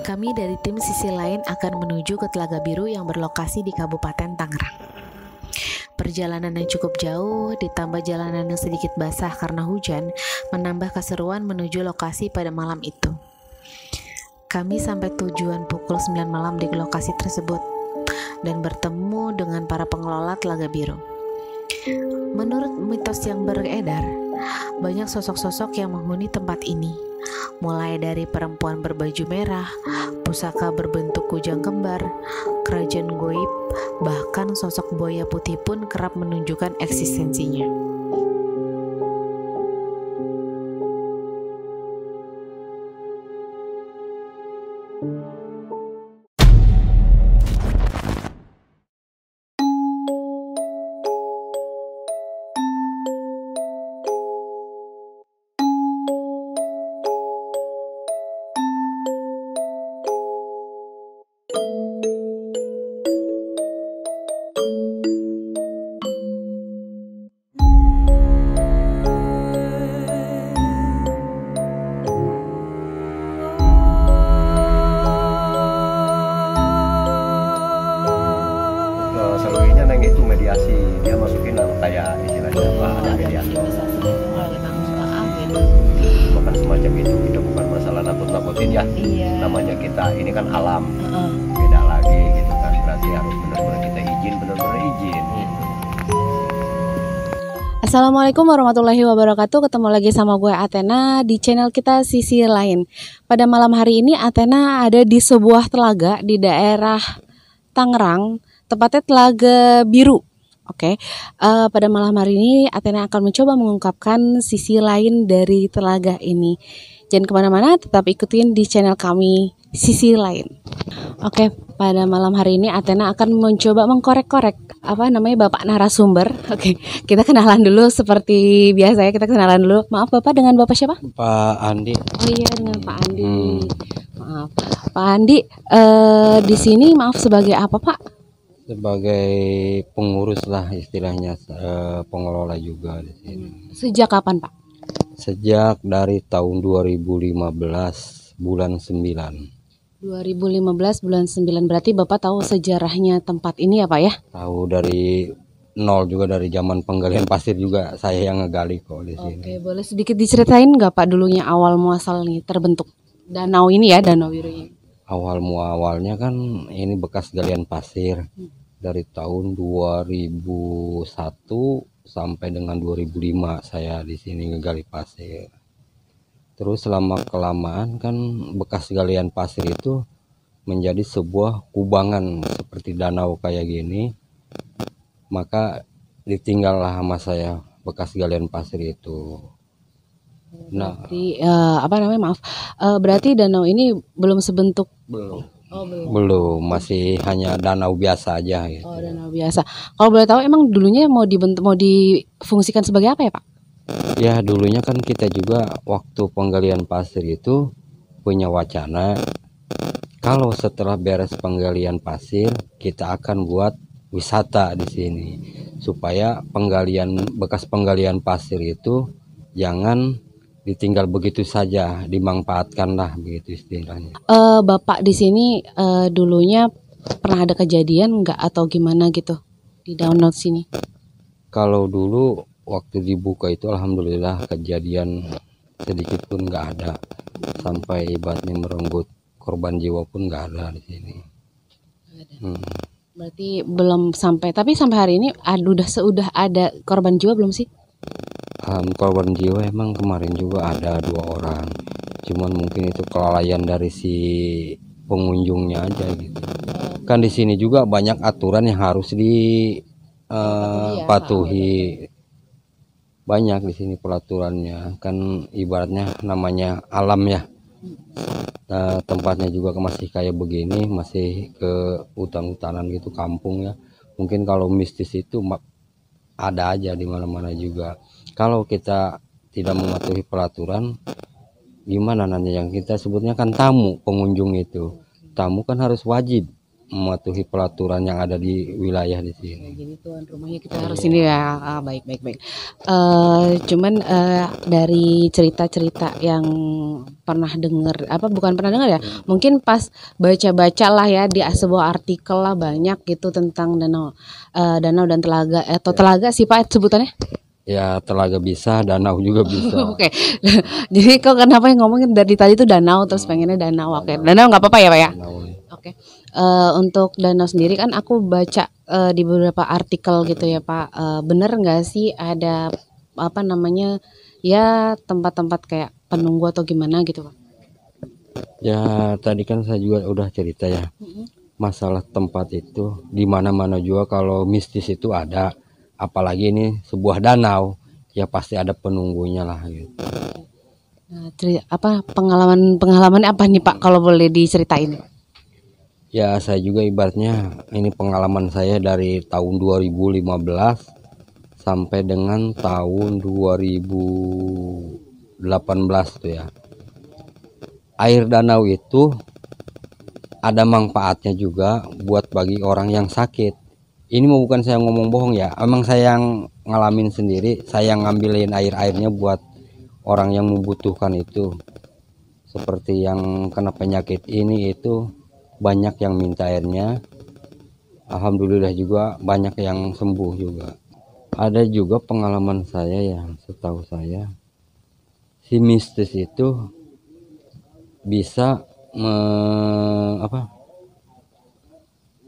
Kami dari tim Sisi Lain akan menuju ke Telaga Biru yang berlokasi di Kabupaten Tangerang. Perjalanan yang cukup jauh, ditambah jalanan yang sedikit basah karena hujan, menambah keseruan menuju lokasi pada malam itu. Kami sampai tujuan pukul 9 malam di lokasi tersebut dan bertemu dengan para pengelola Telaga Biru. Menurut mitos yang beredar, banyak sosok-sosok yang menghuni tempat ini, mulai dari perempuan berbaju merah, pusaka berbentuk kujang kembar, kerajaan goib, bahkan sosok buaya putih pun kerap menunjukkan eksistensinya. Selebihnya neng itu mediasi, dia masukin kayak istilahnya apa, ada mediasi. Bukan semacam itu, kita bukan masalah nakut-nakutin ya. Namanya kita ini kan alam, beda lagi gitu kan. Berarti harus benar-benar kita izin, benar-benar izin. Assalamualaikum warahmatullahi wabarakatuh. Ketemu lagi sama gue Athena di channel kita Sisi Lain. Pada malam hari ini Athena ada di sebuah telaga di daerah Tangerang, tepatnya Telaga Biru. Oke, pada malam hari ini Athena akan mencoba mengungkapkan sisi lain dari telaga ini. Jangan kemana-mana, tetap ikutin di channel kami Sisi Lain. Oke, pada malam hari ini Athena akan mencoba mengkorek-korek Bapak narasumber. Oke, kita kenalan dulu seperti biasa ya, kita kenalan dulu. Maaf Bapak, dengan Bapak siapa? Pak Andi. Oh iya, dengan Pak Andi. Maaf, Pak Andi. Di sini maaf sebagai apa Pak? Sebagai pengurus lah istilahnya, pengelola juga di sini. Sejak kapan Pak? Sejak dari tahun 2015 bulan 9. 2015 bulan 9, berarti Bapak tahu sejarahnya tempat ini ya Pak ya? Tahu dari nol juga, dari zaman penggalian pasir juga saya yang ngegali kok di sini. Oke, boleh sedikit diceritain nggak Pak dulunya awal muasal nih terbentuk danau ini ya, Danau Biru ini? Awal muawalnya kan ini bekas galian pasir dari tahun 2001 sampai dengan 2005 saya di sini ngegali pasir. Terus selama kelamaan kan bekas galian pasir itu menjadi sebuah kubangan seperti danau kayak gini. Maka ditinggallah sama saya bekas galian pasir itu. Berarti berarti danau ini belum sebentuk? Belum. Oh, Belum, masih hanya danau biasa aja gitu. Oh, danau biasa. Kalau boleh tahu emang dulunya mau difungsikan sebagai apa ya Pak? Ya dulunya kan kita juga waktu penggalian pasir itu punya wacana kalau setelah beres penggalian pasir kita akan buat wisata di sini supaya bekas penggalian pasir itu jangan ditinggal begitu saja, dimanfaatkan lah begitu istilahnya. Bapak di sini dulunya pernah ada kejadian nggak atau gimana gitu di danau sini? Kalau dulu waktu dibuka itu alhamdulillah kejadian sedikit pun nggak ada, sampai ibaratnya merenggut korban jiwa pun nggak ada di sini. Berarti belum sampai, tapi sampai hari ini sudah ada korban jiwa belum sih? Korban jiwa emang kemarin juga ada 2 orang, cuman mungkin itu kelalaian dari si pengunjungnya aja gitu. Kan di sini juga banyak aturan yang harus dipatuhi. Banyak di sini peraturannya, kan ibaratnya namanya alam ya. Tempatnya juga masih kayak begini, masih ke hutan-hutanan gitu, kampung ya. Mungkin kalau mistis itu ada aja di mana-mana juga. Kalau kita tidak mematuhi peraturan, gimana nanti yang kita sebutnya kan tamu pengunjung itu. Tamu kan harus wajib mematuhi peraturan yang ada di wilayah di sini. Jadi tuan rumahnya kita harus ini ya. Baik. Cuman dari cerita-cerita yang pernah dengar, bukan pernah dengar ya, mungkin pas baca-baca lah ya di sebuah artikel lah banyak gitu tentang danau dan telaga atau telaga sih Pak sebutannya. Ya telaga bisa, danau juga bisa. Oke. Jadi kok kenapa yang ngomongin dari tadi itu danau terus pengennya danau. Oke. Danau nggak apa-apa ya Pak ya? Danau. Oke. Untuk danau sendiri kan aku baca di beberapa artikel gitu ya Pak. Bener nggak sih ada ya tempat-tempat kayak penunggu atau gimana gitu Pak? Ya tadi kan saya juga udah cerita ya. Masalah tempat itu di mana-mana juga kalau mistis itu ada. Apalagi ini sebuah danau, ya pasti ada penunggunya lah gitu. Nah, pengalaman apa nih Pak kalau boleh diceritain? Ya saya juga ibaratnya ini pengalaman saya dari tahun 2015 sampai dengan tahun 2018 tuh ya. Air danau itu ada manfaatnya juga buat bagi orang yang sakit. Ini mau bukan saya ngomong bohong ya, emang saya yang ngalamin sendiri, saya yang ngambilin airnya buat orang yang membutuhkan itu. Seperti yang kena penyakit ini itu banyak yang minta airnya, alhamdulillah juga banyak yang sembuh juga. Ada juga pengalaman saya yang setahu saya, si mistis itu bisa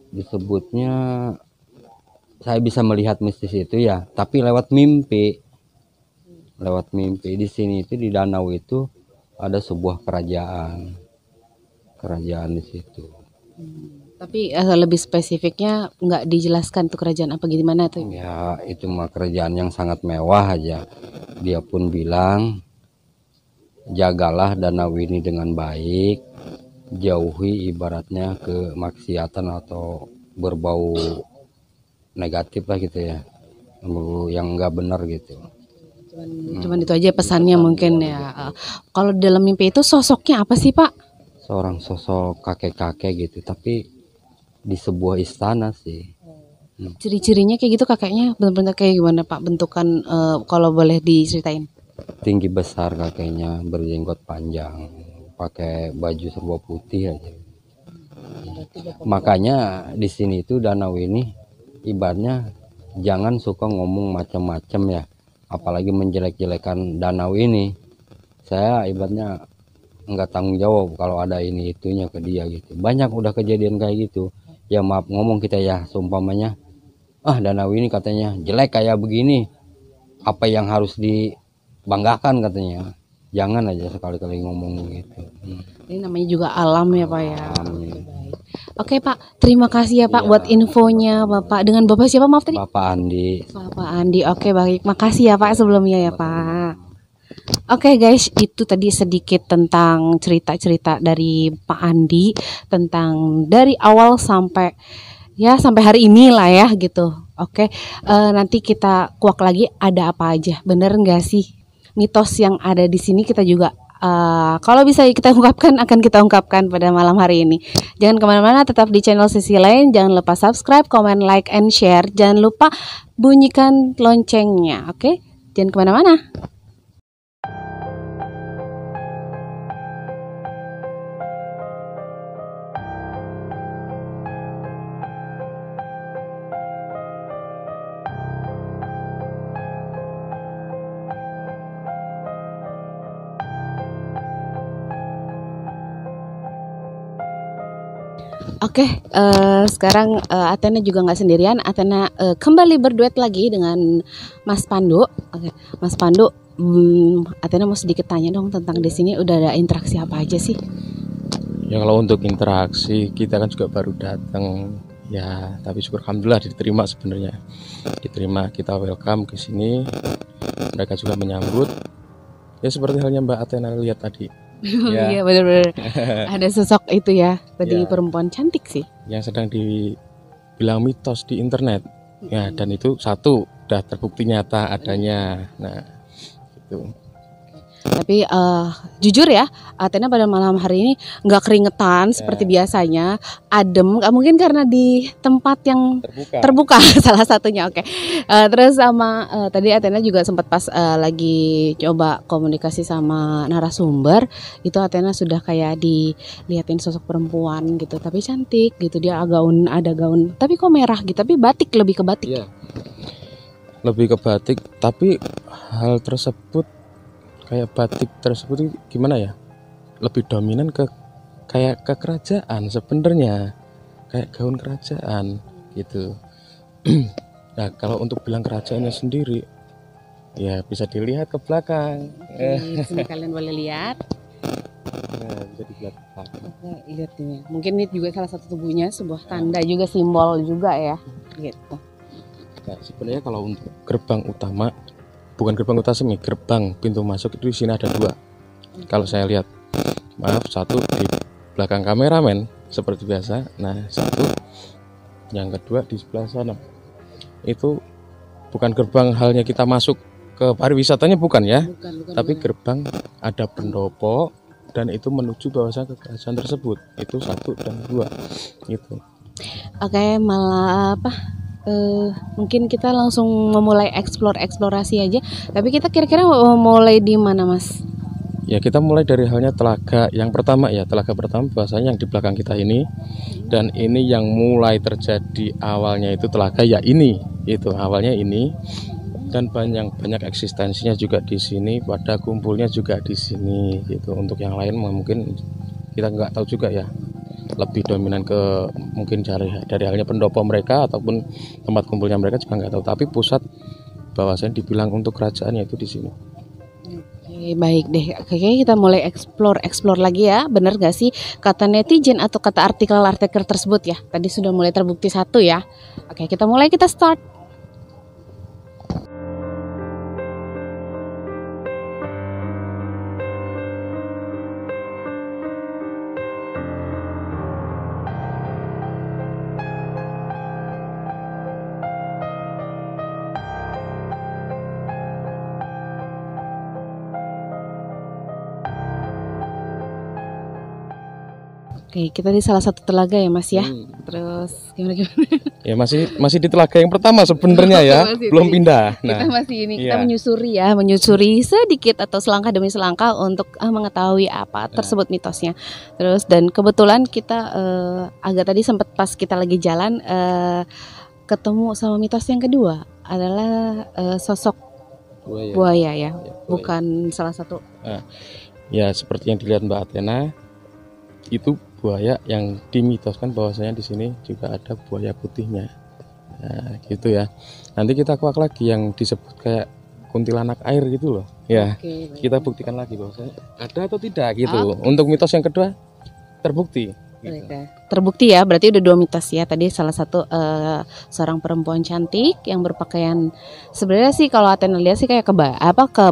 disebutnya, saya bisa melihat mistis itu ya, tapi lewat mimpi. Di sini itu di danau itu ada sebuah kerajaan di situ. Tapi lebih spesifiknya nggak dijelaskan tuh kerajaan apa gimana tuh? Ya itu mah kerajaan yang sangat mewah aja. Dia pun bilang, jagalah danau ini dengan baik, jauhi ibaratnya kemaksiatan atau berbau negatif lah gitu ya, yang nggak benar gitu. Cuman itu aja pesannya mungkin ya. Kalau dalam mimpi itu sosoknya apa sih Pak? Seorang sosok kakek-kakek gitu, tapi di sebuah istana sih. Ciri-cirinya kayak gitu kakeknya benar-benar kayak gimana Pak bentukan, kalau boleh diceritain? Tinggi besar kakeknya, berjenggot panjang, pakai baju serba putih aja. Makanya di sini itu danau ini ibaratnya jangan suka ngomong macam-macam ya, apalagi menjelek-jelekan danau ini. Saya ibaratnya nggak tanggung jawab kalau ada ini itunya ke dia gitu. Banyak udah kejadian kayak gitu ya, maaf ngomong kita ya, seumpamanya danau ini katanya jelek kayak begini, apa yang harus dibanggakan katanya. Jangan aja sekali-kali ngomong gitu. Ini namanya juga alam ya Pak ya. Amin. Oke Pak, terima kasih ya Pak buat infonya Bapak. Dengan Bapak siapa maaf tadi? Bapak Andi. Bapak Andi. Oke baik, makasih ya Pak sebelumnya ya Pak. Oke guys, itu tadi sedikit tentang cerita-cerita dari Pak Andi tentang dari awal sampai hari ini lah ya gitu. Oke, nanti kita kuak lagi ada apa aja. Bener nggak sih mitos yang ada di sini, kita juga kalau bisa kita ungkapkan akan kita ungkapkan pada malam hari ini. Jangan kemana-mana, tetap di channel Sisi Lain. Jangan lupa subscribe, comment, like, and share. Jangan lupa bunyikan loncengnya. Oke, jangan kemana-mana. Oke, sekarang Athena juga nggak sendirian. Athena kembali berduet lagi dengan Mas Pandu. Oke, Mas Pandu, Athena mau sedikit tanya dong tentang di sini udah ada interaksi apa aja sih? Ya kalau untuk interaksi kita kan juga baru datang ya, tapi syukur alhamdulillah diterima sebenarnya. Diterima, kita welcome ke sini. Mereka juga menyambut. Ya seperti halnya Mbak Athena lihat tadi. Ya. Iya benar-benar ada sosok itu ya tadi ya. Perempuan cantik sih yang sedang dibilang mitos di internet ya, dan itu satu udah terbukti nyata adanya. Nah itu Tapi jujur ya, Athena pada malam hari ini nggak keringetan seperti biasanya, adem. Mungkin karena di tempat yang terbuka salah satunya. Oke. Terus sama tadi Athena juga sempat pas lagi coba komunikasi sama narasumber, itu Athena sudah kayak dilihatin sosok perempuan gitu, tapi cantik gitu. Dia ada gaun, tapi kok merah gitu, tapi batik, lebih ke batik. Iya. Lebih ke batik, tapi hal tersebut kayak batik tersebut gimana ya? Lebih dominan ke kayak ke kerajaan sebenarnya, kayak gaun kerajaan gitu. Nah, kalau untuk bilang kerajaannya sendiri, ya bisa dilihat ke belakang. Sini kalian boleh lihat. Nah, bisa dilihat ke belakang. Lihat ini. Mungkin ini juga salah satu tubuhnya, sebuah tanda juga, simbol juga ya, gitu. Nah, sebenarnya kalau untuk gerbang utama, bukan gerbang utama, gerbang pintu masuk itu di sini ada 2. Kalau saya lihat, maaf, satu di belakang kameramen seperti biasa. Nah, satu yang kedua di sebelah sana. Itu bukan gerbang halnya kita masuk ke pariwisatanya, bukan ya? Bukan. Tapi gerbang ada pendopo dan itu menuju bahwasanya ke kerajaan tersebut. Itu 1 dan 2 gitu. Oke, malah mungkin kita langsung memulai eksplorasi aja. Tapi kita kira-kira mau mulai di mana, Mas? Ya, kita mulai dari halnya telaga yang pertama ya. Telaga pertama bahasanya yang di belakang kita ini. Dan ini yang mulai terjadi awalnya itu telaga ya ini. Itu awalnya ini. Dan banyak eksistensinya juga di sini, pada kumpulnya juga di sini gitu. Untuk yang lain mungkin kita nggak tahu juga ya. Lebih dominan ke mungkin dari halnya pendopo mereka ataupun tempat kumpulnya mereka juga nggak tahu. Tapi pusat bahwasanya dibilang untuk kerajaannya itu di sini. Oke, baik deh. Kayaknya kita mulai explore lagi ya. Bener gak sih kata netizen atau kata artikel tersebut ya? Tadi sudah mulai terbukti 1 ya. Oke, kita start. Oke, kita di salah satu telaga ya, Mas ya. Terus gimana? Ya masih di telaga yang pertama sebenarnya ya, belum pindah. Nah, kita masih ini, kita menyusuri sedikit atau selangkah demi selangkah untuk mengetahui apa tersebut mitosnya. Terus dan kebetulan kita agak tadi sempat pas kita lagi jalan ketemu sama mitos yang kedua adalah sosok buaya ya, bukan salah satu. Nah, ya seperti yang dilihat Mbak Athena, itu buaya yang dimitoskan bahwasanya di sini juga ada buaya putihnya. Nah, gitu ya. Nanti kita kuak lagi yang disebut kayak kuntilanak air gitu loh. Ya, kita buktikan lagi bahwasanya ada atau tidak gitu. Untuk mitos yang kedua terbukti. Gitu. Terbukti ya, berarti udah 2 mitos ya. Tadi salah satu seorang perempuan cantik yang berpakaian, sebenarnya sih kalau Athena lihat sih kayak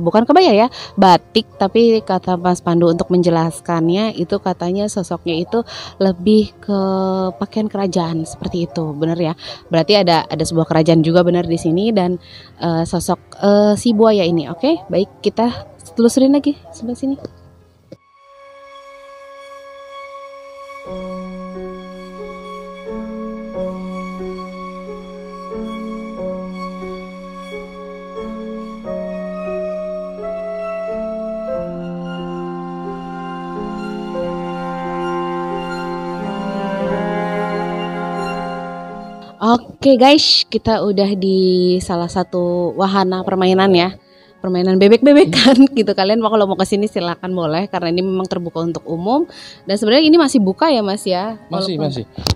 bukan kebaya ya, batik, tapi kata Mas Pandu untuk menjelaskannya itu katanya sosoknya itu lebih ke pakaian kerajaan seperti itu, benar ya? Berarti ada sebuah kerajaan juga benar di sini dan sosok si buaya ini. Oke, baik, kita telusurin lagi sebelah sini. Oke guys, kita udah di salah satu wahana permainan ya, permainan bebek-bebekan gitu. Kalian kalau mau kesini silakan boleh, karena ini memang terbuka untuk umum. Dan sebenarnya ini masih buka ya Mas ya? Masih.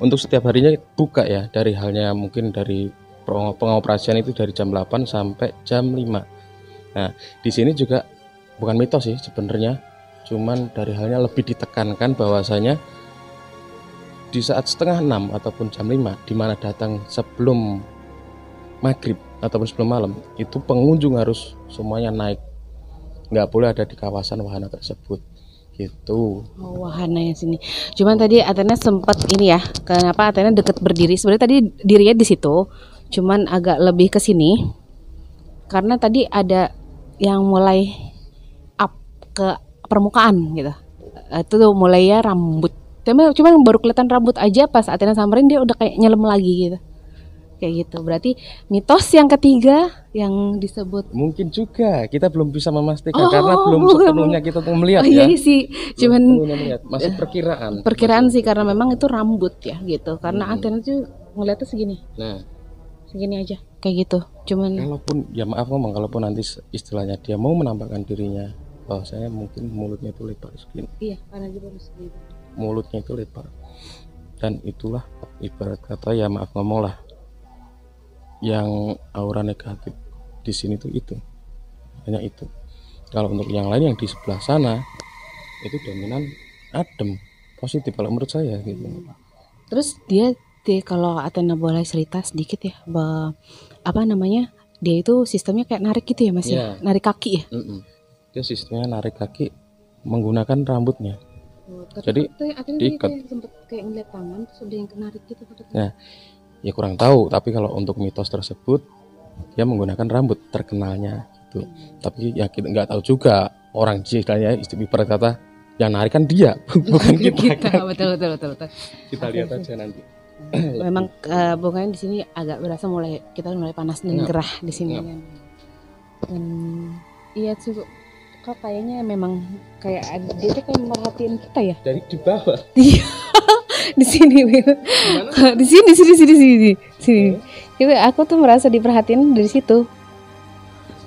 Untuk setiap harinya buka ya, dari halnya mungkin dari pengoperasian itu dari jam 8 sampai jam 5. Nah, di sini juga bukan mitos sih sebenarnya, cuman dari halnya lebih ditekankan bahwasanya di saat setengah 6 ataupun jam 5 di mana datang sebelum maghrib ataupun sebelum malam, itu pengunjung harus semuanya naik, nggak boleh ada di kawasan wahana tersebut gitu. Wahana yang sini. Cuman tadi Athena sempat ini ya, kenapa Athena deket berdiri? Sebenarnya tadi dirinya di situ, cuman agak lebih ke sini karena tadi ada yang mulai up ke permukaan gitu. Itu tuh mulai ya rambut. Cuma baru kelihatan rambut aja pas Athena samperin dia udah kayak nyelam lagi gitu. Kayak gitu. Berarti mitos yang ketiga yang disebut Mungkin juga kita belum bisa memastikan karena belum sepenuhnya kita melihat iya ya. sih. Cuman Melihat. Masih perkiraan sih karena memang itu rambut ya gitu. Karena Athena tuh ngeliatnya segini. Nah, Segini aja kayak gitu. Cuman kalaupun ya maaf ngomong, kalaupun nanti istilahnya dia mau menampakkan dirinya, saya mungkin mulutnya itu lebar segini. iya karena dia baru segini. Mulutnya itu lebar. Dan itulah ibarat kata ya maaf ngomong lah, yang aura negatif di sini tuh itu. Hanya itu. Kalau untuk yang lain yang di sebelah sana itu dominan adem, positif kalau menurut saya gitu. Terus dia kalau Athena boleh cerita sedikit ya, apa namanya? Dia itu sistemnya kayak narik gitu ya Mas ya? Narik kaki ya? Dia sistemnya narik kaki menggunakan rambutnya. Jadi diikat. Sempet kayak ngeliat tangan terus udah yang narik gitu. Nah, ya kurang tahu, tapi kalau untuk mitos tersebut dia menggunakan rambut terkenalnya gitu. Tapi ya kita nggak tahu juga orang istilahnya ibarat kata yang narik kan dia bukan kita. Betul. Kita lihat aja nanti. Memang pokoknya di sini agak berasa kita mulai panas dan gerah di sini kan. Dan iya sih kok kayaknya memang kayak dia tuh kayak merhatiin kita ya. Dari di bawah. Di sini. Di sini. Itu aku tuh merasa diperhatiin dari situ.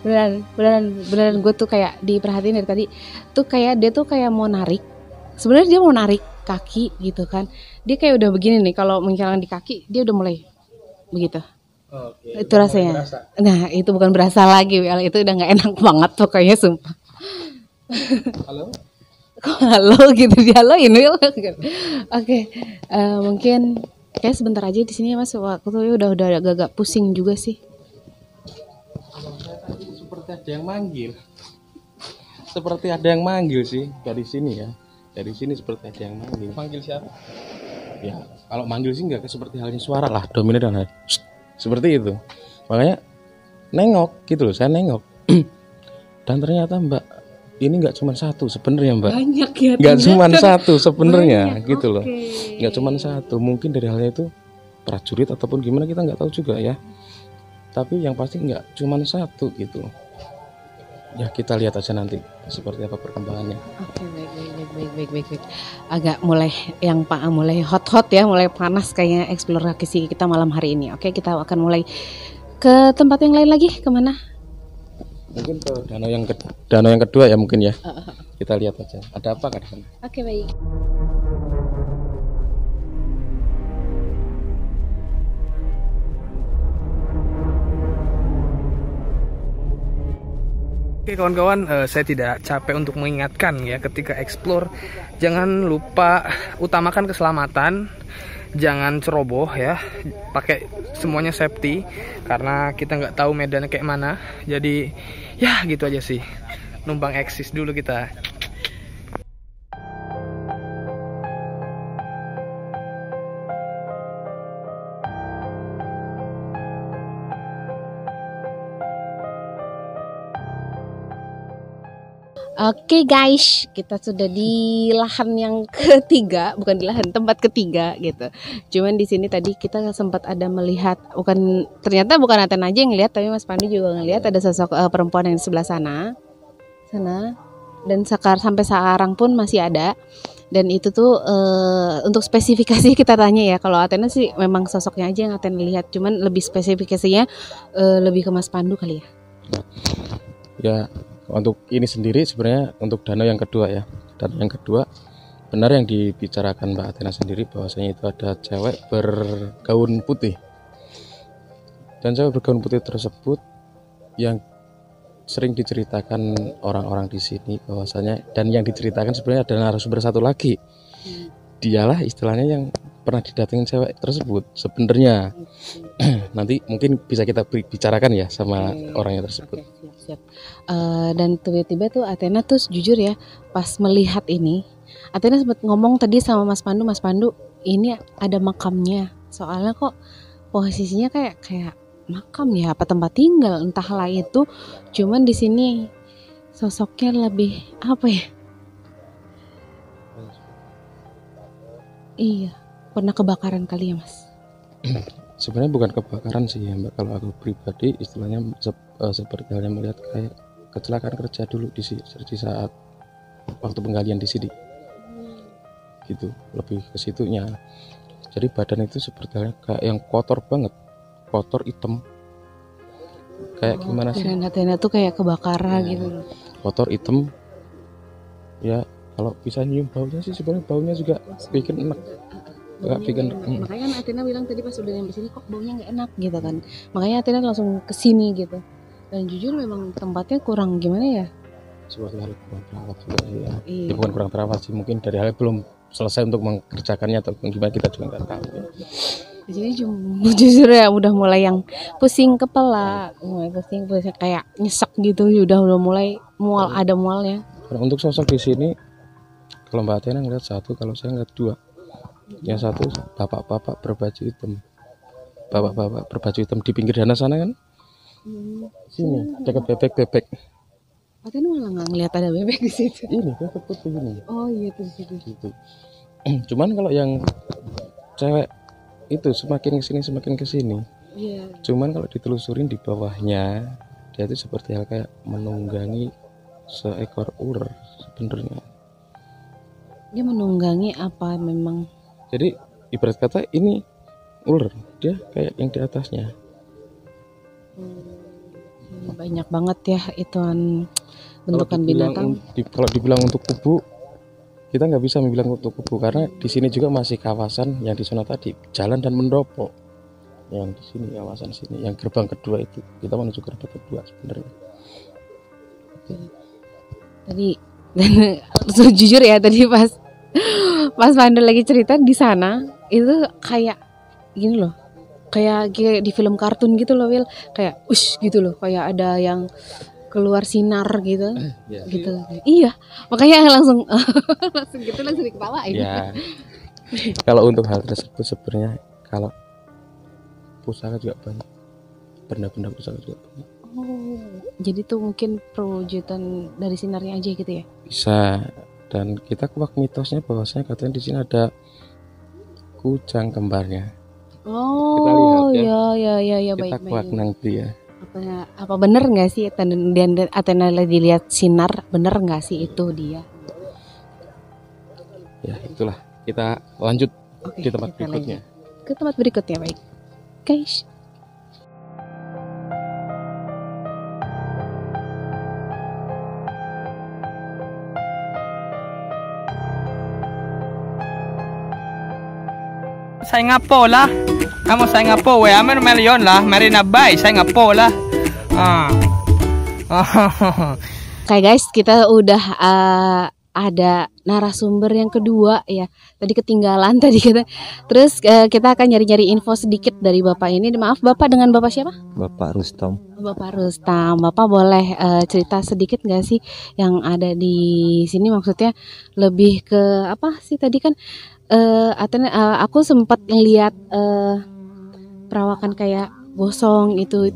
Beneran gue tuh kayak diperhatiin dari tadi. Tuh kayak dia tuh kayak mau narik. Sebenarnya dia mau narik kaki gitu kan. Dia kayak udah begini nih, kalau misalnya di kaki dia udah mulai begitu. Oke, itu rasanya. Nah, itu bukan berasa lagi, itu udah nggak enak banget pokoknya sumpah. Halo? Kok halo gitu dihaloin Wil. Oke, mungkin kayak sebentar aja di sini ya Mas. Waktu tuh udah agak pusing juga sih. Seperti ada yang manggil. Seperti ada yang manggil sih dari sini ya. Dari sini seperti ada yang manggil. Manggil siapa? Ya, kalau manggil sih nggak seperti halnya suara lah, dominan dan seperti itu. Makanya nengok gitu loh, saya nengok. Dan ternyata Mbak, ini nggak cuma satu sebenarnya Mbak. Banyak ya. Nggak cuma satu sebenarnya gitu loh. Okay. Nggak cuma satu, mungkin dari halnya itu prajurit ataupun gimana kita nggak tahu juga ya. Tapi yang pasti nggak cuma satu gitu. Ya kita lihat aja nanti seperti apa perkembangannya. Oke, baik. Agak mulai hot ya, mulai panas kayaknya eksplorasi kita malam hari ini. Oke, kita akan mulai ke tempat yang lain lagi, kemana? Mungkin ke danau yang kedua ya mungkin ya. Kita lihat aja. Ada apa kan di sana? Oke, baik. Oke kawan-kawan, saya tidak capek untuk mengingatkan ya, ketika explore jangan lupa utamakan keselamatan, jangan ceroboh ya, pakai semuanya safety karena kita nggak tahu medannya kayak mana. Jadi ya gitu aja sih, numpang eksis dulu kita. Oke guys, kita sudah di lahan yang ketiga, bukan di lahan, tempat ketiga gitu. Cuman di sini tadi kita sempat ada melihat, ternyata bukan Athena aja yang ngelihat, tapi Mas Pandu juga ngelihat ada sosok perempuan yang di sebelah sana, dan sampai sekarang pun masih ada. Dan itu tuh untuk spesifikasi kita tanya ya, kalau Athena sih memang sosoknya aja yang Athena lihat, cuman lebih spesifikasinya lebih ke Mas Pandu kali ya. Ya. Untuk ini sendiri sebenarnya untuk danau yang kedua ya. Dan yang kedua benar yang dibicarakan Mbak Athena sendiri bahwasanya itu ada cewek bergaun putih. Dan cewek bergaun putih tersebut yang sering diceritakan orang-orang di sini bahwasanya, dan yang diceritakan sebenarnya adalah narasumber satu lagi. Dialah istilahnya yang pernah didatengin cewek tersebut sebenarnya. Nanti mungkin bisa kita bicarakan ya sama orangnya tersebut. Siap. Dan tiba-tiba tuh Athena tuh jujur ya, pas melihat ini Athena sempat ngomong tadi sama Mas Pandu ini ada makamnya, soalnya kok posisinya kayak makam ya, apa tempat tinggal entahlah itu. Cuman di sini sosoknya lebih apa ya? Iya, pernah kebakaran kali ya Mas? Sebenarnya bukan kebakaran sih ya Mbak, kalau aku pribadi istilahnya seperti halnya melihat kayak kecelakaan kerja dulu di saat waktu penggalian di sini gitu, lebih ke situnya. Jadi badan itu seperti halnya kayak yang kotor banget, kotor hitam, kayak gimana sih, Tenda-tenda tuh kayak kebakaran gitu. kotor hitam ya. Kalau bisa nyium baunya sih sebenarnya baunya juga bikin enak, nggak bikin Makanya kan Athena bilang tadi pas udah nyampe sini kok baunya nggak enak gitu kan. Makanya Athena langsung kesini gitu. Dan jujur memang tempatnya kurang gimana ya? suatu hal kurang terawat juga ya. Iya. Ya bukan kurang terawat sih, mungkin dari hal belum selesai untuk mengerjakannya atau gimana kita juga nggak tahu ya. Di sini jujur ya udah mulai yang pusing kepala, mulai pusing kayak nyesek gitu, udah mulai mual, ada mualnya. Karena untuk sosok di sini, kalau Mbak Athena ngeliat satu, kalau saya ngeliat dua. Yang satu bapak-bapak berbaju hitam, bapak-bapak berbaju hitam di pinggir danau sana kan, sini dekat bebek. Athena malah nggak ngeliat ada bebek di situ. Ini bebek putih ini. Oh iya tuh di situ. Gitu. Cuman kalau yang cewek itu semakin kesini. Iya. Cuman kalau ditelusurin di bawahnya, dia itu seperti hal kayak menunggangi seekor ular sebenarnya. Dia menunggangi apa memang? Jadi ibarat kata ini ular, dia kayak yang di atasnya. Banyak banget ya ituan bentukan binatang. Kalau dibilang untuk kubu, kita nggak bisa bilang untuk kubu karena di sini juga masih kawasan yang di sana tadi jalan dan mendopo. Yang di sini kawasan sini, yang gerbang kedua itu kita menuju gerbang kedua sebenarnya. Tadi jujur ya tadi pas Pandu lagi cerita di sana itu kayak gini loh, kayak di film kartun gitu loh Will, kayak gitu loh, kayak ada yang keluar sinar gitu, gitu. Iya, makanya langsung langsung diketawain. Ya, kalau untuk hal tersebut sebenarnya kalau pusaka juga banyak, benda-benda pusaka juga banyak. Oh, jadi tuh mungkin perwujudan dari sinarnya aja gitu ya? Bisa. Dan kita kuak mitosnya bahwasanya katanya di sini ada kujang kembarnya. Oh, kita lihat ya, kita baik. kuak nanti ya. Apa bener nggak sih dan Athena lagi dilihat sinar, bener nggak sih itu dia? Ya itulah, kita lanjut di tempat kita berikutnya. lanjut ke tempat berikutnya, baik guys. Saya ngapo lah. Kamu saya ngapo we amer melion lah, Marina Bay saya ngapo lah. Oke guys, kita udah ada narasumber yang kedua ya. Tadi ketinggalan tadi kita. Terus kita akan nyari-nyari info sedikit dari Bapak ini. Maaf Bapak, dengan Bapak siapa? Bapak Rustom. Bapak Rustam. Bapak boleh cerita sedikit nggak sih yang ada di sini, maksudnya lebih ke apa sih tadi kan aku sempat ngeliat perawakan kayak gosong itu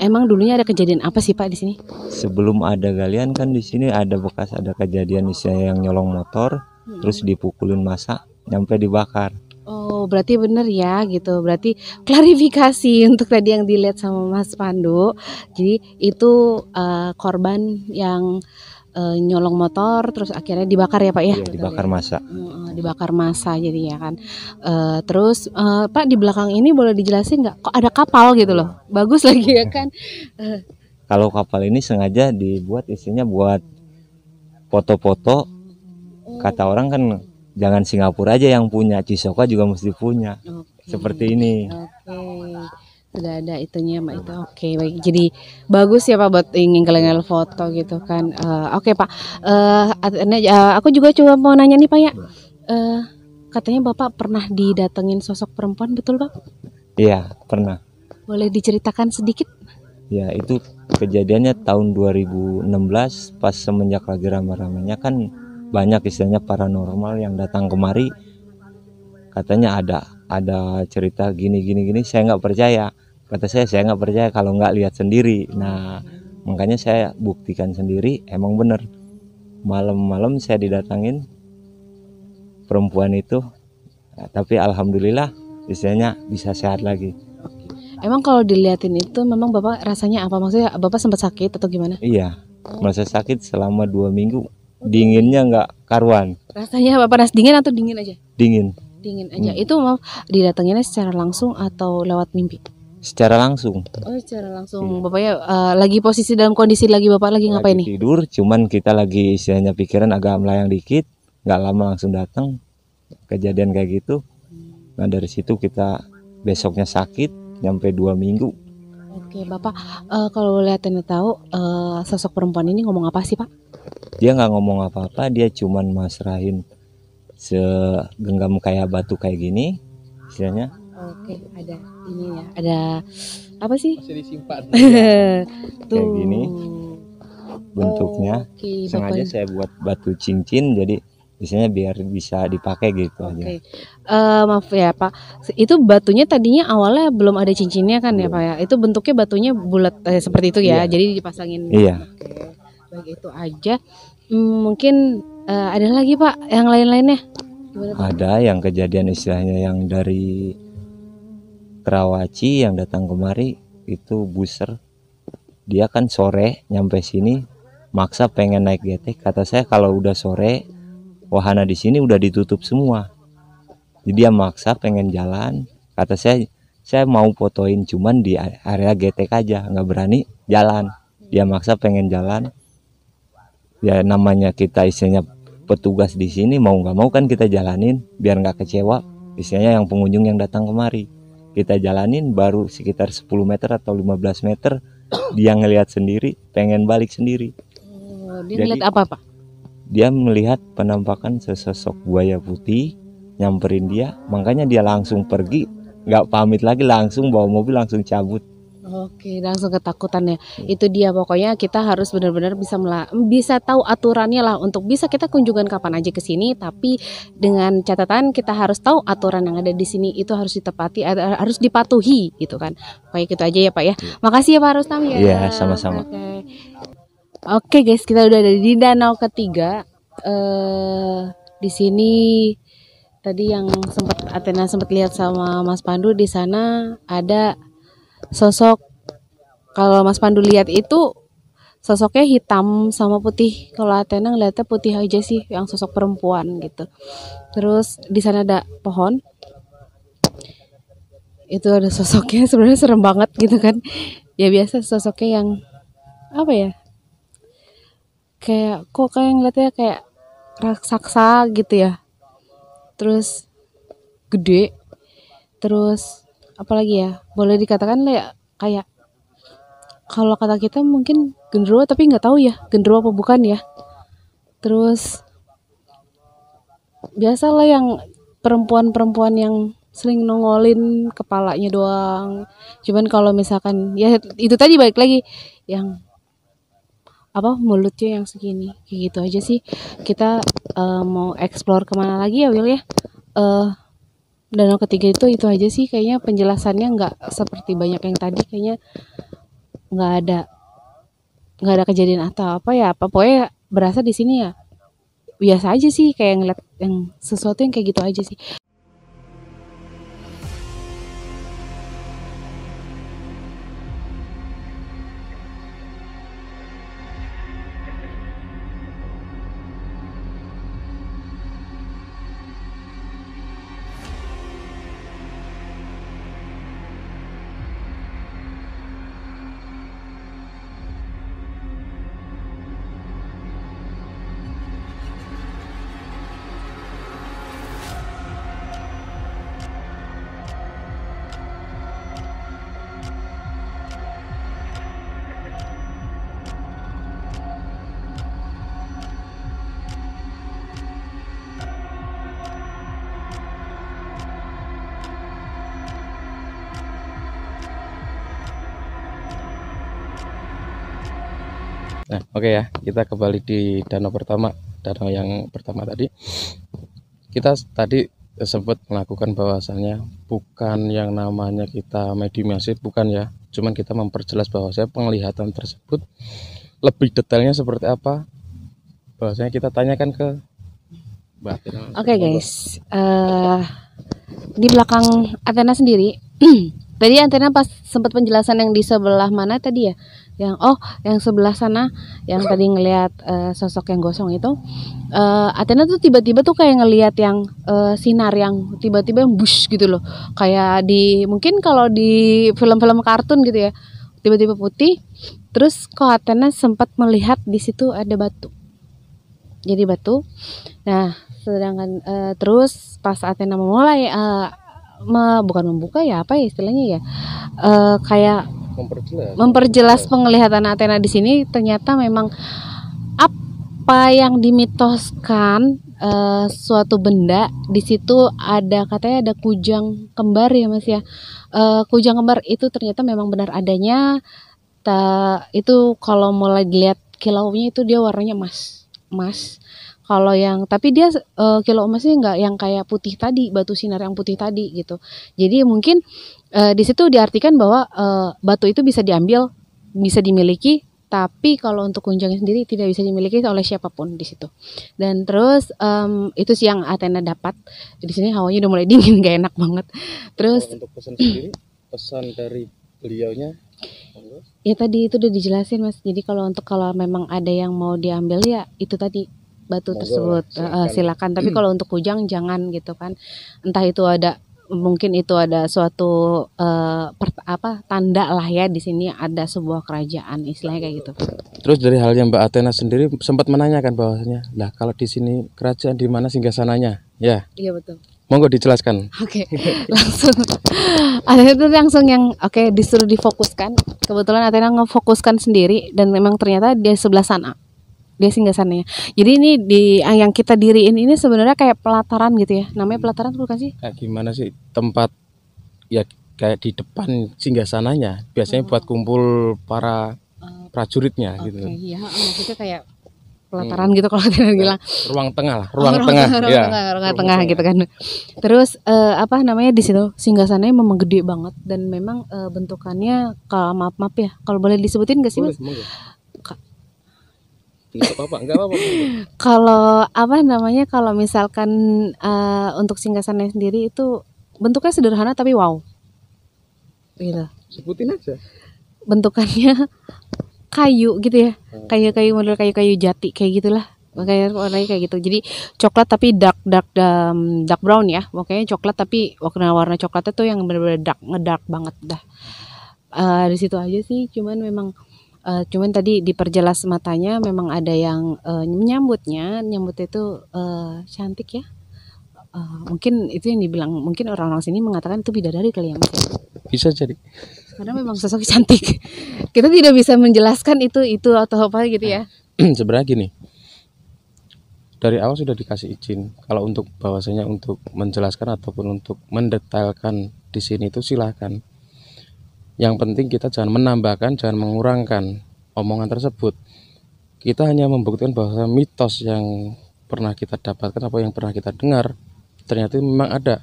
emang dulunya ada kejadian apa sih Pak di sini? Sebelum ada galian kan di sini ada bekas ada kejadian misalnya yang nyolong motor terus dipukulin massa nyampe dibakar. Oh, berarti bener ya gitu. Berarti klarifikasi untuk tadi yang dilihat sama Mas Pandu. Jadi itu korban yang nyolong motor terus akhirnya dibakar ya Pak ya? Iya, dibakar massa. Dibakar massa jadi ya kan. Terus Pak di belakang ini boleh dijelasin nggak? Kok ada kapal gitu loh? Bagus lagi ya kan? Kalau kapal ini sengaja dibuat isinya buat foto-foto. Kata orang kan jangan Singapura aja yang punya, Cisoka juga mesti punya. Seperti ini. Sudah ada itunya Mbak itu. Oke, baik. Jadi bagus ya Pak buat ingin kalian foto gitu kan. Oke Pak. Aku juga coba mau nanya nih Pak ya. Katanya Bapak pernah didatengin sosok perempuan, betul Pak? Iya, pernah. Boleh diceritakan sedikit? Ya, itu kejadiannya tahun 2016 pas semenjak lagi ramai-ramainya kan banyak istilahnya paranormal yang datang kemari. Katanya ada cerita gini, saya nggak percaya. Kata saya nggak percaya kalau nggak lihat sendiri. Nah, Makanya saya buktikan sendiri, emang bener. Malam-malam saya didatangin perempuan itu, tapi alhamdulillah istilahnya bisa sehat lagi. Emang kalau diliatin itu memang Bapak rasanya apa? Maksudnya Bapak sempat sakit atau gimana? Iya, merasa sakit selama 2 minggu, dinginnya nggak karuan. Rasanya apa, panas dingin atau dingin aja? Dingin. Dingin aja. Itu mau didatanginnya secara langsung atau lewat mimpi? Secara langsung. Oh, secara langsung. Bapaknya lagi posisi dalam kondisi lagi Bapak lagi ngapain nih? Tidur, cuman kita lagi istilahnya pikiran agak melayang dikit, nggak lama langsung datang kejadian kayak gitu. Nah dari situ kita besoknya sakit sampai 2 minggu. Oke Bapak, kalau lihatin tahu sosok perempuan ini ngomong apa sih Pak? Dia nggak ngomong apa-apa, dia cuman masrahin segenggam kayak batu kayak gini istilahnya. Oke, ada ini ya, ada apa sih? Masih disimpan. Kayak gini bentuknya. Oke, Sengaja Bapak. saya buat batu cincin, jadi biasanya biar bisa dipakai gitu aja. Oke. Maaf ya Pak, itu batunya tadinya awalnya belum ada cincinnya kan ya Pak ya? Itu bentuknya batunya bulat seperti itu ya, Iya. jadi dipasangin. Iya. Oke, baik itu aja. Mungkin ada lagi Pak yang lain-lainnya? Gimana, Pak? Ada yang kejadian istilahnya yang dari Karawaci yang datang kemari itu buser. Dia kan sore nyampe sini maksa pengen naik getek. Kata saya kalau udah sore wahana di sini udah ditutup semua. Jadi dia maksa pengen jalan. Kata saya mau fotoin cuman di area getek aja, nggak berani jalan. Dia maksa pengen jalan. Ya namanya kita istilahnya petugas di sini, mau nggak mau kan kita jalanin biar nggak kecewa. Istilahnya yang pengunjung yang datang kemari. Kita jalanin baru sekitar 10 meter atau 15 meter dia ngelihat sendiri, pengen balik sendiri. Dia Jadi, ngeliat apa Pak? dia melihat penampakan sesosok buaya putih nyamperin dia, makanya dia langsung pergi, nggak pamit lagi, langsung bawa mobil langsung cabut. Oke, langsung ketakutan ya. Itu dia, pokoknya kita harus benar-benar bisa tahu aturannya lah untuk bisa kita kunjungan kapan aja ke sini, tapi dengan catatan kita harus tahu aturan yang ada di sini itu harus ditepati, harus dipatuhi gitu kan. Kayak gitu aja ya Pak ya. Makasih ya Pak Rustam ya. Iya, sama-sama. Oke guys, kita udah ada di danau ketiga. Di sini tadi yang Athena sempat lihat sama Mas Pandu, di sana ada sosok, kalau Mas Pandu lihat itu sosoknya hitam sama putih. Kalau Athena ngeliatnya putih aja sih, yang sosok perempuan gitu. Terus di sana ada pohon. Itu ada sosoknya, sebenarnya serem banget gitu kan. Ya biasa sosoknya yang apa ya? Kayak ngeliatnya kayak raksasa gitu ya. Terus gede. Terus apalagi ya, boleh dikatakan kayak kalau kata kita mungkin genderuwo, tapi nggak tahu ya genderuwo apa bukan ya. Terus biasalah yang perempuan yang sering nongolin kepalanya doang. Cuman kalau misalkan ya itu tadi balik lagi yang apa, mulutnya yang segini, kayak gitu aja sih. Kita mau explore kemana lagi ya Will ya? Danau ketiga itu aja sih kayaknya, penjelasannya nggak seperti banyak yang tadi, kayaknya nggak ada kejadian atau apa ya, pokoknya berasa di sini ya biasa aja sih, kayak ngeliat yang sesuatu yang kayak gitu aja sih. Nah, oke ya, kita kembali di danau pertama, danau yang pertama tadi. Kita tadi sempat melakukan bahwasannya bukan yang namanya kita medimasi, bukan ya, Cuman kita memperjelas bahwasanya penglihatan tersebut lebih detailnya seperti apa, bahwasanya kita tanyakan ke Mbak Athena. Oke guys, di belakang Athena sendiri tadi Athena pas sempat penjelasan yang di sebelah mana tadi ya, yang sebelah sana yang tadi ngelihat sosok yang gosong itu, Athena tuh tiba-tiba tuh kayak ngelihat yang sinar yang tiba-tiba yang bush gitu loh, kayak mungkin kalau di film-film kartun gitu ya, tiba-tiba putih. Terus kok Athena sempat melihat di situ ada batu, jadi batu. Nah sedangkan terus pas Athena memulai bukan membuka ya, apa ya istilahnya ya, kayak memperjelas penglihatan Athena di sini, ternyata memang apa yang dimitoskan suatu benda di situ ada, katanya ada kujang kembar ya Mas ya. Kujang kembar itu ternyata memang benar adanya. Itu kalau mulai dilihat kilaunya itu dia warnanya emas. Kalau yang tapi dia kilau emasnya nggak yang kayak putih tadi, batu sinar yang putih tadi gitu. Jadi mungkin di situ diartikan bahwa batu itu bisa diambil, bisa dimiliki, tapi kalau untuk kunjungnya sendiri tidak bisa dimiliki oleh siapapun di situ. Dan terus itu sih yang Athena dapat. Di sini hawanya udah mulai dingin, gak enak banget. Terus untuk pesan sendiri, pesan dari beliaunya ya tadi itu udah dijelasin Mas. Jadi kalau memang ada yang mau diambil ya itu tadi batu tersebut silakan. Tapi kalau untuk kujang jangan gitu kan. Entah itu mungkin itu ada suatu tanda lah ya, di sini ada sebuah kerajaan, istilahnya kayak gitu. Terus dari hal yang Mbak Athena sendiri sempat menanyakan bahwasanya, lah kalau di sini kerajaan di mana singgasananya? Ya. Iya betul. Monggo dijelaskan. Oke. Langsung Athena itu langsung yang disuruh difokuskan. Kebetulan Athena ngefokuskan sendiri dan memang ternyata dia sebelah sana. Dia singgasananya. Jadi ini yang kita diriin ini sebenarnya kayak pelataran gitu ya. Namanya pelataran bukan sih? Kayak gimana sih tempat ya, kayak di depan singgasananya. Biasanya buat kumpul para prajuritnya gitu. Iya, maksudnya kayak pelataran gitu kalau kita bilang. Ruang tengah lah, ruang tengah gitu kan. Terus di situ singgasananya memang gede banget dan memang bentukannya, kalau maaf ya, kalau boleh disebutin nggak sih Mas? Enggak apa-apa. Kalau misalkan untuk singgasananya sendiri itu bentuknya sederhana tapi wow. Gitu. Sebutin aja. Bentukannya kayu gitu ya. Kayu model kayu jati kayak gitulah. Kayak warnanya kayak gitu. Jadi coklat tapi dark brown ya. Pokoknya coklat tapi warna coklatnya tuh yang benar-benar dark banget dah. Di situ aja sih, cuman tadi diperjelas matanya memang ada yang menyambutnya itu cantik ya. Mungkin itu yang dibilang, mungkin orang-orang sini mengatakan itu bidadari kali ya Mas. Bisa jadi. Karena memang sosok cantik. Kita tidak bisa menjelaskan itu atau apa gitu ya. Sebenarnya gini. Dari awal sudah dikasih izin. Kalau untuk bahwasanya untuk menjelaskan ataupun untuk mendetailkan di sini itu silakan. Yang penting kita jangan menambahkan, jangan mengurangkan omongan tersebut. Kita hanya membuktikan bahwa mitos yang pernah kita dapatkan, apa yang pernah kita dengar, ternyata memang ada.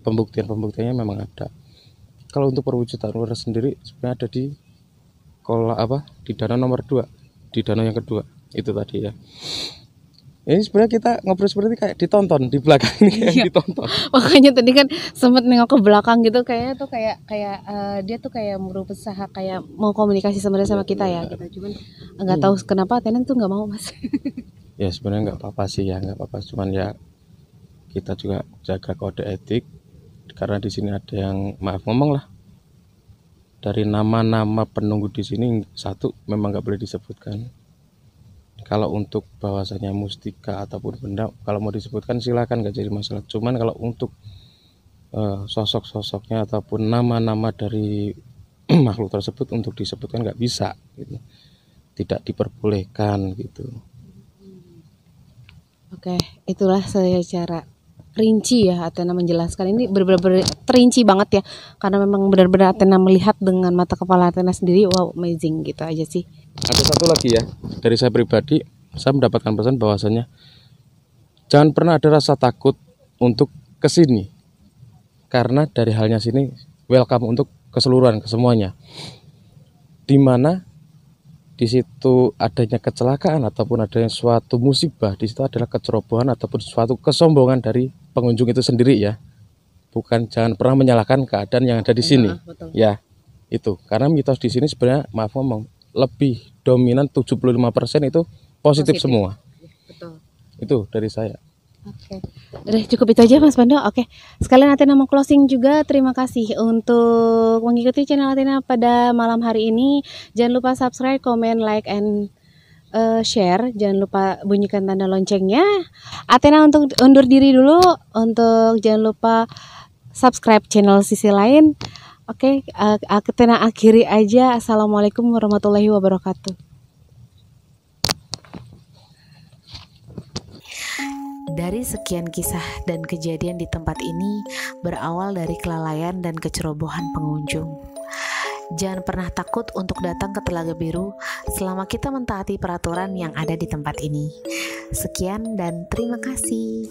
Pembuktiannya memang ada. Kalau untuk perwujudan ular sendiri sebenarnya ada di danau nomor 2, di danau yang kedua itu tadi ya. Ini sebenarnya kita ngobrol seperti kayak ditonton di belakang ini kayak ditonton. Makanya tadi kan sempat nengok ke belakang gitu, kayaknya tuh kayak dia tuh kayak berusaha kayak mau komunikasi sama kita ya gitu. Cuman nggak tahu kenapa Athena tuh nggak mau Mas. Ya sebenarnya nggak apa-apa sih ya, nggak apa-apa. Cuman ya kita juga jaga kode etik karena di sini ada yang maaf ngomong lah. Dari nama-nama penunggu di sini satu memang nggak boleh disebutkan. Kalau untuk bahwasanya mustika ataupun benda, kalau mau disebutkan silakan, nggak jadi masalah. Cuman kalau untuk sosok-sosoknya ataupun nama-nama dari makhluk tersebut untuk disebutkan nggak bisa, gitu. Tidak diperbolehkan gitu. Oke, itulah secara rinci ya Athena menjelaskan. Ini benar-benar terinci banget ya, karena memang benar-benar Athena melihat dengan mata kepala Athena sendiri. Wow, amazing gitu aja sih. Ada satu lagi ya, dari saya pribadi, saya mendapatkan pesan bahwasannya jangan pernah ada rasa takut untuk kesini, karena dari halnya sini welcome untuk keseluruhan, kesemuanya. di mana di situ adanya kecelakaan ataupun adanya suatu musibah, di situ adalah kecerobohan ataupun suatu kesombongan dari pengunjung itu sendiri ya. Bukan, jangan pernah menyalahkan keadaan yang ada di sini. Betul. Ya, itu. Karena mitos di sini sebenarnya maaf ngomong, lebih dominan 75% itu positif semua. Betul. Itu dari saya. Oke. Udah cukup itu aja Mas Pando. Oke. Sekalian Athena mau closing juga. Terima kasih untuk mengikuti channel Athena pada malam hari ini. Jangan lupa subscribe, comment, like, and share. Jangan lupa bunyikan tanda loncengnya. Athena untuk undur diri dulu. Untuk jangan lupa subscribe channel Sisi Lain. Oke, Athena akhiri aja. Assalamualaikum warahmatullahi wabarakatuh. Dari sekian kisah dan kejadian di tempat ini berawal dari kelalaian dan kecerobohan pengunjung. Jangan pernah takut untuk datang ke Telaga Biru selama kita mentaati peraturan yang ada di tempat ini. Sekian dan terima kasih.